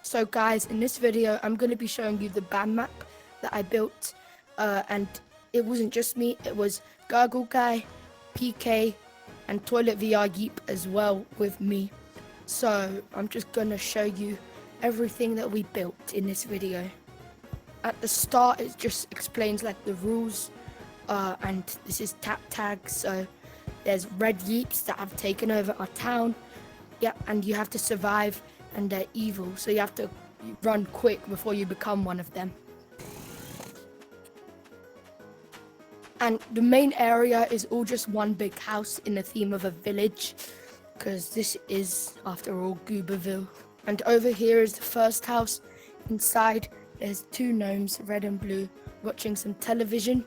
So guys, in this video I'm going to be showing you the B.A.M map that I built, and it wasn't just me, it was Gargle Guy, PK and Toilet VR Yeep as well with me. So I'm just going to show you everything that we built in this video. At the start it just explains like the rules, and this is tap tag, so there's red Yeeps that have taken over our town. Yeah, and you have to survive, and they're evil, so you have to run quick before you become one of them. And the main area is all just one big house in the theme of a village, because this is, after all, Gooberville. And over here is the first house. Inside there's two gnomes, red and blue, watching some television.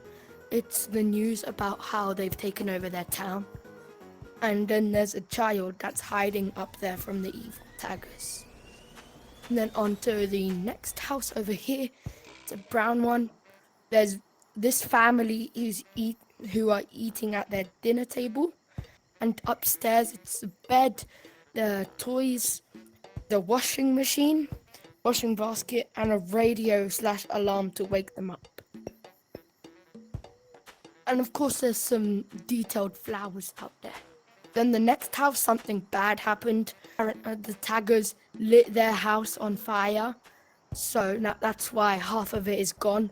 It's the news about how they've taken over their town. And then there's a child that's hiding up there from the evil taggers. And then on to the next house over here. It's a brown one. There's this family who are eating at their dinner table. And upstairs it's the bed, the toys, the washing machine, washing basket, and a radio/alarm to wake them up. And of course there's some detailed flowers out there. Then the next house, something bad happened. The taggers lit their house on fire. So now that's why half of it is gone,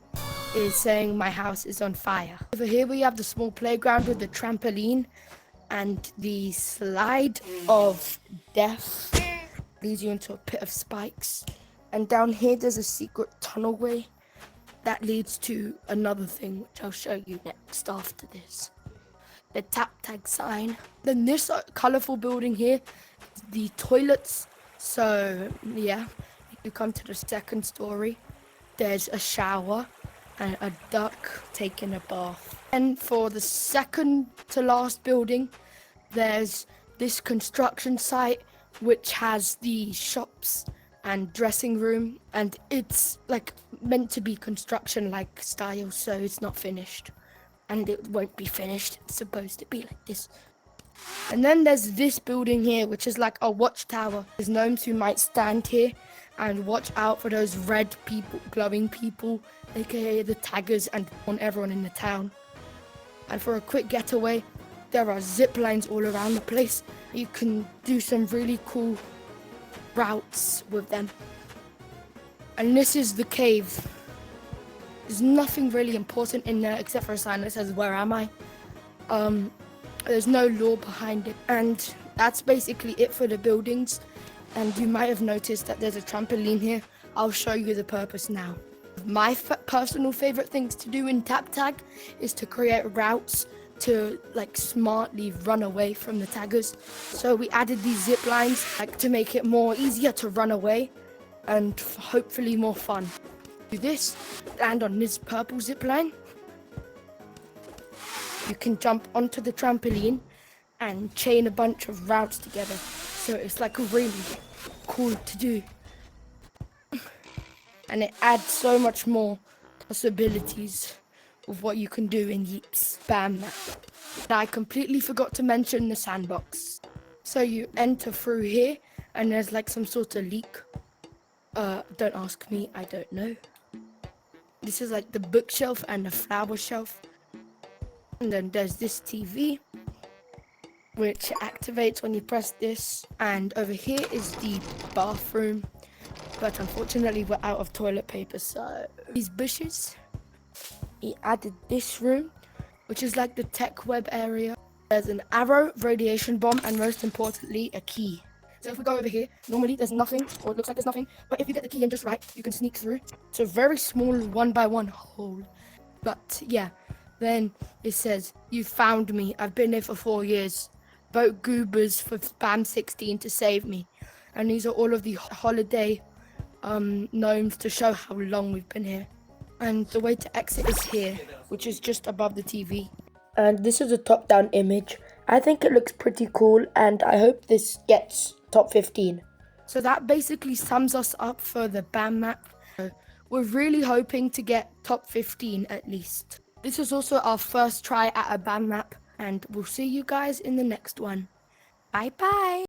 is saying my house is on fire. Over here we have the small playground with the trampoline and the slide of death. Leads you into a pit of spikes. And down here there's a secret tunnelway that leads to another thing, which I'll show you next after this. The tap tag sign. Then this colorful building here is the toilets. So yeah, you come to the second story. There's a shower and a duck taking a bath. And for the second to last building, there's this construction site which has the shops and dressing room, and it's like meant to be construction like style, so it's not finished. And it won't be finished. It's supposed to be like this. And then there's this building here, which is like a watchtower. There's gnomes who might stand here and watch out for those red people, glowing people, aka the taggers, and on everyone in the town. And for a quick getaway, there are zip lines all around the place. You can do some really cool routes with them. And this is the cave. There's nothing really important in there except for a sign that says, "Where am I?" There's no lore behind it. And that's basically it for the buildings. And you might have noticed that there's a trampoline here. I'll show you the purpose now. My personal favorite things to do in Tap Tag is to create routes to like smartly run away from the taggers. So we added these zip lines like to make it more easier to run away and hopefully more fun. Do this, land on this purple zip line. You can jump onto the trampoline and chain a bunch of routes together. So it's like really cool to do. And it adds so much more possibilities of what you can do in Yeep's B.A.M map. And I completely forgot to mention the sandbox. So you enter through here and there's like some sort of leak. Don't ask me, I don't know. This is like the bookshelf and the flower shelf. And then there's this TV, which activates when you press this. And over here is the bathroom. But unfortunately we're out of toilet paper, so these bushes. He added this room, which is like the tech web area. There's an arrow, radiation bomb, and most importantly, a key. So if we go over here, normally there's nothing, or it looks like there's nothing, but if you get the key in just right, you can sneak through. It's a very small 1x1 hole. But yeah, then it says, "You found me. I've been here for 4 years. Vote goobers for B.A.M 16 to save me." And these are all of the holiday gnomes to show how long we've been here. And the way to exit is here, which is just above the TV. And this is a top-down image. I think it looks pretty cool, and I hope this gets top 15. So that basically sums us up for the B.A.M map. We're really hoping to get top 15 at least. This is also our first try at a B.A.M map, and we'll see you guys in the next one. Bye bye!